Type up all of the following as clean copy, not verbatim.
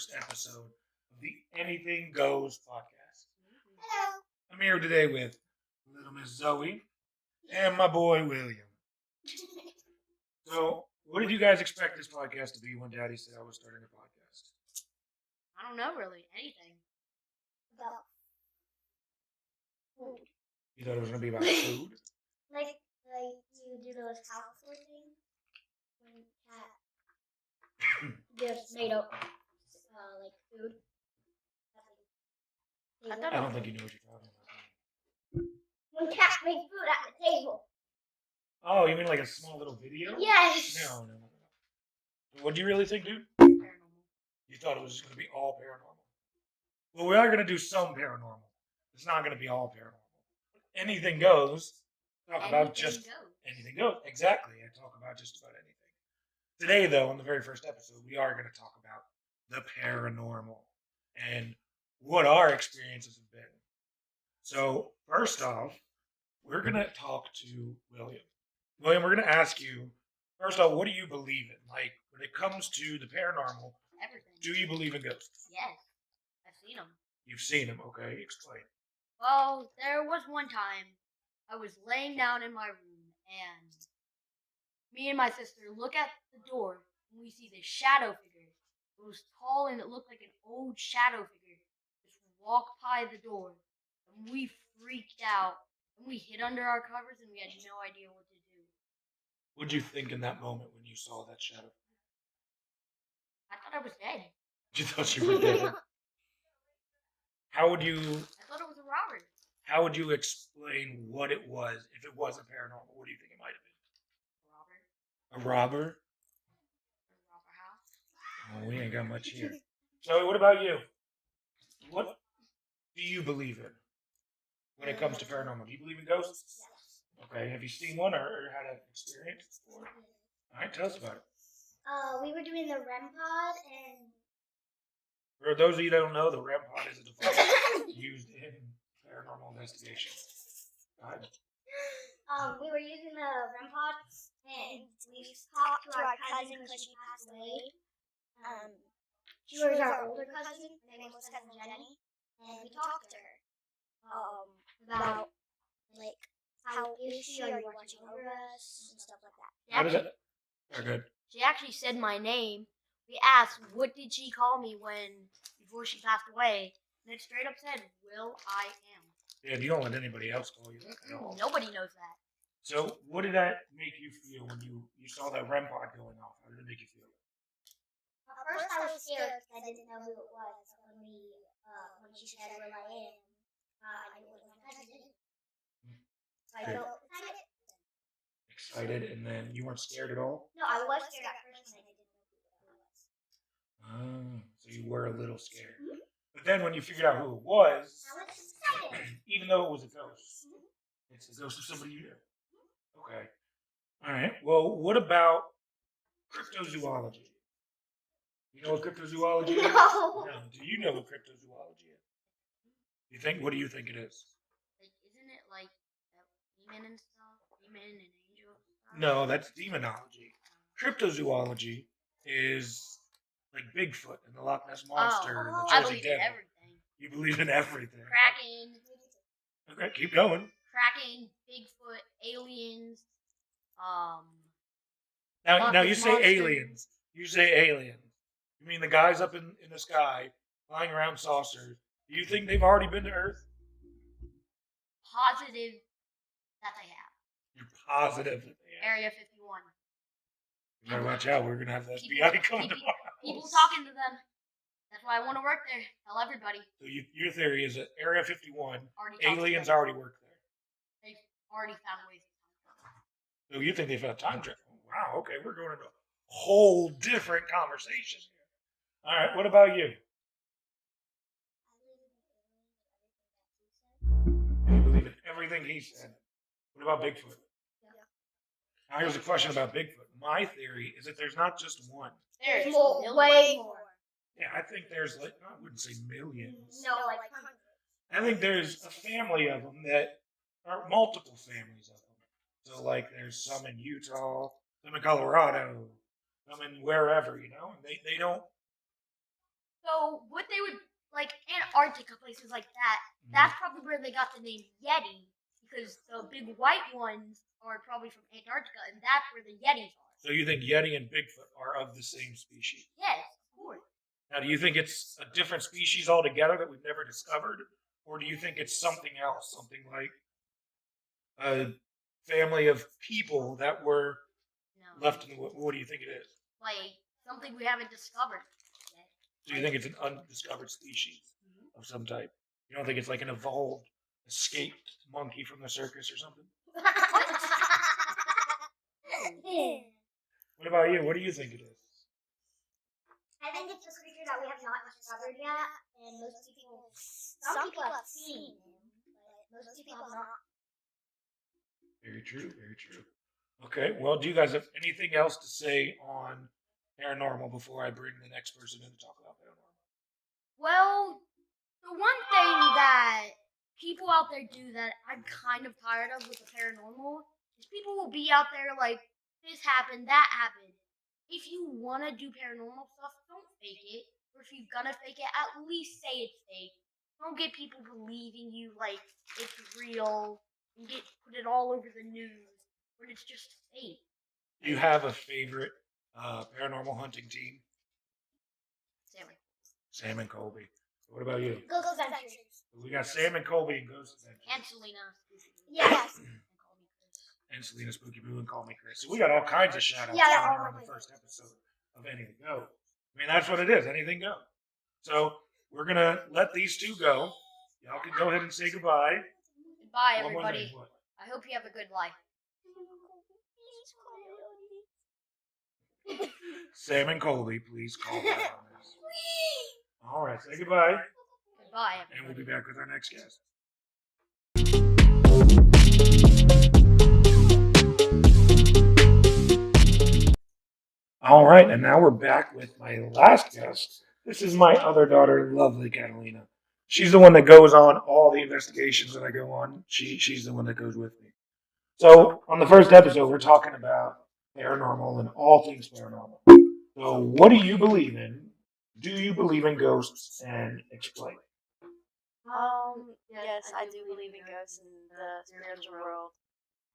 first episode of the Anything Goes podcast. Hello. I'm here today with little Miss Zoe and my boy William. So, what did you guys expect this podcast to be when Daddy said I was starting a podcast? I don't know really anything. About food. You thought it was going to be about food? Like you do those household things when cat just made up like food. I don't think you know what you're talking about. When cats make food at the table. Oh, you mean like a small little video? Yes. No. What do you really think, dude? Paranormal. You thought it was just going to be all paranormal. Well, we are going to do some paranormal. It's not going to be all paranormal. Anything goes. Talk about just anything goes. Exactly. I talk about just about anything. Today, though, in the very first episode, we are going to talk about the paranormal and what our experiences have been. So, first off, we're going to talk to William. William, we're going to ask you, first off, what do you believe in? Like, when it comes to the paranormal, Everything. Do you believe in ghosts? Yes. I've seen them. You've seen them, okay? Explain. Well, there was one time I was laying down in my room and me and my sister look at the door and we see this shadow figure. It was tall and it looked like an old shadow figure just walk by the door. And we freaked out and we hid under our covers and we had no idea what to do. What did you think in that moment when you saw that shadow? I thought I was dead. You thought you were dead. How would you... I thought it was a robber. How would you explain what it was if it wasn't paranormal? What do you think it might have been? A robber? A robber house. Oh, we ain't got much here. So, what about you? What do you believe in when it comes to paranormal? Do you believe in ghosts? Yes. Okay, have you seen one or had an experience before? All right, tell us about it. We were doing the REM pod and... For those of you that don't know, the REM pod is a device used in paranormal investigation. We were using the REM pod and we talked to our cousin because she passed away. She was our older cousin. Her name was Cousin Jenny, and we talked to her about like how is she? Are you watching over us and stuff like that. How does it? Very good. She actually said my name. We asked, what did she call me before she passed away? And it straight up said, Will I Am. Yeah, you don't let anybody else call you that at all. Nobody knows that. So, what did that make you feel when you saw that REM pod going off? How did it make you feel? At first I was scared because I didn't know who it was. When she said, Will I Am, I knew it was my cousin. So I felt excited. Excited, and then you weren't scared at all? No, I was scared at first when I didn't know who it was. Oh, so you were a little scared. Mm-hmm. But then when you figured out who it was, I was excited. Even though it was a ghost, it's a ghost of somebody you knew. Okay. All right. Well, what about cryptozoology? You know what cryptozoology is? No. Do you know what cryptozoology is? What do you think it is? Like, isn't it like demon and stuff? Demon and angel stuff? No, that's demonology. Cryptozoology is like Bigfoot and the Loch Ness Monster and the I Jersey believe Devil. in everything. You believe in everything. Kraken. Okay, keep going. Kraken, Bigfoot, aliens. Now you say aliens. You say aliens. You mean the guys up in the sky flying around saucers? Do you think they've already been to Earth? Positive that they have. You're positive that they have. Area 51. You better watch out. We're gonna have the FBI come to people talking to them. That's why I want to work there. Tell everybody. So your theory is that Area 51, aliens them. already work there. They've already found ways to time travel. So you think they've had time travel? Wow, okay, we're going into a whole different conversation here. All right, what about you? You believe in everything he said. What about Bigfoot? Yeah. Now here's a question about Bigfoot. My theory is that there's not just one. There's way more. Yeah, I think there's I wouldn't say millions. No, like hundreds. I think there's a family of them that are multiple families of them. So like there's some in Utah, some in Colorado, some in wherever, and they don't. So So what they would like Antarctica, places like that. That's probably where they got the name Yeti because the big white ones are probably from Antarctica, and that's where the Yetis are. So you think Yeti and Bigfoot are of the same species? Yes, of course. Now, do you think it's a different species altogether that we've never discovered, or do you think it's something else, something like a family of people that were No. left in the woods? What do you think it is? Like something we haven't discovered yet. Do you think it's an undiscovered species of some type? You don't think it's like an evolved, escaped monkey from the circus or something? What about you? What do you think it is? I think it's a creature that we have not discovered yet, and some people have seen him, but most people have not. Very true, very true. Okay, well, do you guys have anything else to say on paranormal before I bring the next person in to talk about paranormal? Well, the one thing that people out there do that I'm kind of tired of with the paranormal is people will be out there like, this happened, that happened. If you want to do paranormal stuff, don't fake it. Or if you're gonna fake it, at least say it's fake. Don't get people believing you like it's real and put it all over the news when it's just fake. Do you have a favorite paranormal hunting team? Sammy. Sam and Colby. What about you? Ghost Adventures. We got Sam and Colby and Ghost Adventures. And Selena. Yes. And Selena Spooky Boo and Call Me Chris. So we got all kinds of shout outs Yeah, going on the first episode of Anything Go. I mean, that's what it is. Anything go. So we're going to let these two go. Y'all can go ahead and say goodbye. Goodbye, One more everybody. thing. What? I hope you have a good life. Sam and Colby, please call back on this. All right, say goodbye. Goodbye, everybody. And we'll be back with our next guest. All right, and now we're back with my last guest. This is my other daughter, lovely Catalina. She's the one that goes on all the investigations that I go on. She's the one that goes with me. So on the first episode, we're talking about paranormal and all things paranormal. So what do you believe in? Do you believe in ghosts? And explain. Yes, I do believe in ghosts in the spiritual world,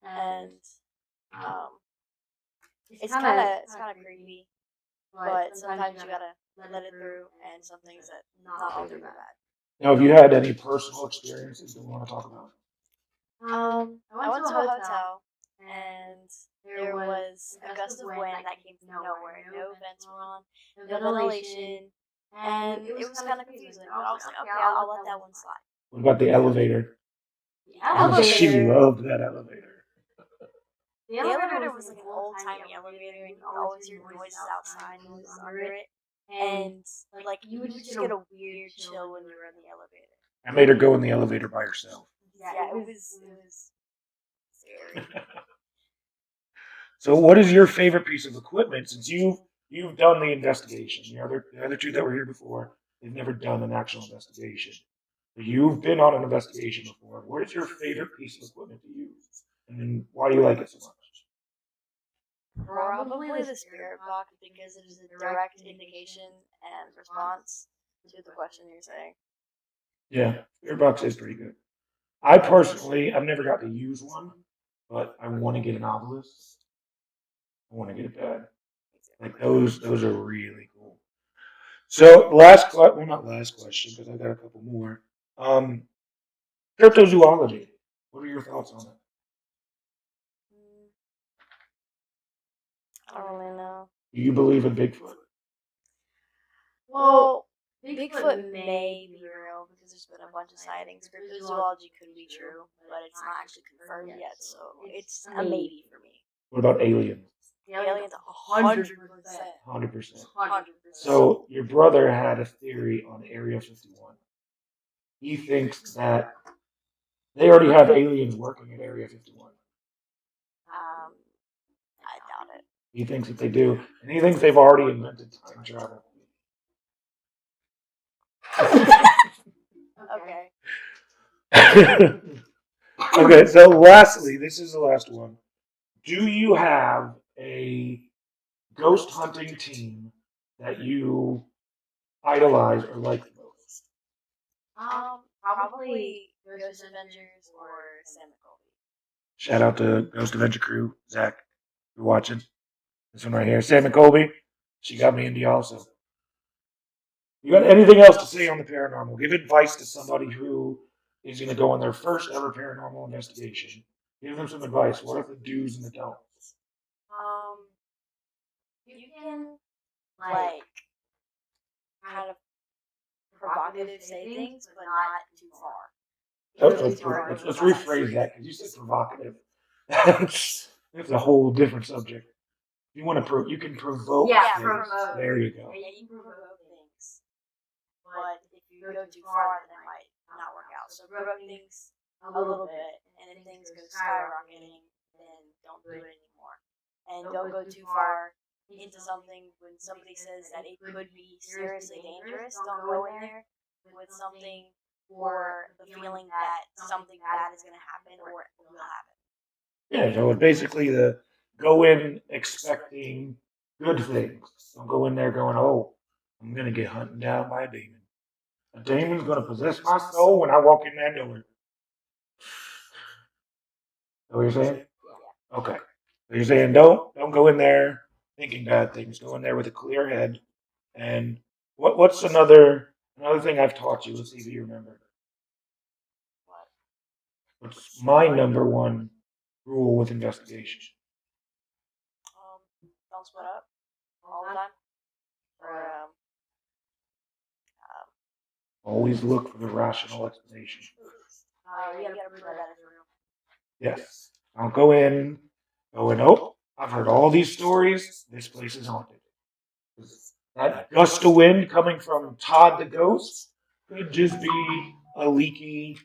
and it's kind of creepy, but sometimes you gotta let it through, and some things that not all do are bad. Now, have you had any personal experiences that you want to talk about? I went to a hotel, and there was a gust of wind that came from nowhere. No vents were on, no ventilation, and it was kind of confusing. But I was like, okay, I'll let that one slide. What about the elevator? She loved that elevator. The elevator was like an old-timey elevator, and you always hear noises outside, noises under it. And, like, you would just get a weird chill when you were in the elevator. I made her go in the elevator by herself. Yeah, it was scary. So, what is your favorite piece of equipment since you've done the investigation? The other two that were here before, they've never done an actual investigation. But you've been on an investigation before. What is your favorite piece of equipment to use? And then why do you like it so much? Probably the spirit box because it is a direct indication and response to the question you're saying. Yeah, spirit box is pretty good. I personally, I've never got to use one, but I want to get an obelisk. I want to get it bad. Like those are really cool. So not last question, because I got a couple more. Cryptozoology. What are your thoughts on it? I don't really know. Do you believe in Bigfoot? Well, Bigfoot may be real because there's been a bunch of sightings. Cryptozoology could be true, but it's not actually confirmed yet, so it's a maybe for me. What about aliens? Aliens, 100%. 100%. 100%. So your brother had a theory on Area 51. He thinks that they already have aliens working at Area 51. I doubt it. He thinks that they do, and he thinks they've already invented time travel. Okay. Okay, so lastly, this is the last one. Do you have a ghost hunting team that you idolize or like the most? Probably Ghost Adventures or Sam McColby. Shout out to Ghost Adventure Crew, Zach, if you're watching. This one right here, Sam Colby. She got me into you also. You got anything else to say on the paranormal? Give advice to somebody who is going to go on their first ever paranormal investigation. Give them some advice. What are the do's and the don'ts? You can like kind of provocative say things, but not too far. Let's rephrase that because you said provocative. That's a whole different subject. You want to you can provoke. Yeah, things. provoke. There you go. Yeah, you can provoke things, but if you go too far, then it might not work out. So provoke things a little bit, and if things go skyrocketing, then don't do it anymore. And don't go too far into something when somebody says that it could be seriously dangerous. Don't go in there with something or the feeling that something bad is going to happen or it will happen. Yeah, so it's basically the go in expecting good things. Don't go in there going, oh, I'm going to get hunted down by a demon. A demon's going to possess my soul when I walk in that door. Is that what you're saying? Okay. So you're saying don't go in there thinking bad things. Go in there with a clear head. And what's another thing I've taught you? Let's see if you remember. What's my number one rule with investigation? Don't split up all the time. Or Always look for the rational explanation. you gotta prove that it's real. Yes. Don't go in going, oh, I've heard all these stories. This place is haunted. That gust of wind coming from Todd the Ghost could just be a leaky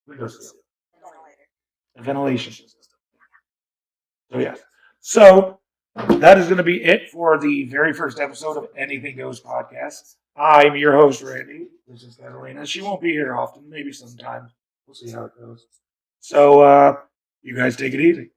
window sill. A ventilation system. So, yeah. So, that is going to be it for the very first episode of Anything Goes podcast. I'm your host, Randy. This is Catalina. She won't be here often, maybe sometime. We'll see how it goes. So, you guys take it easy.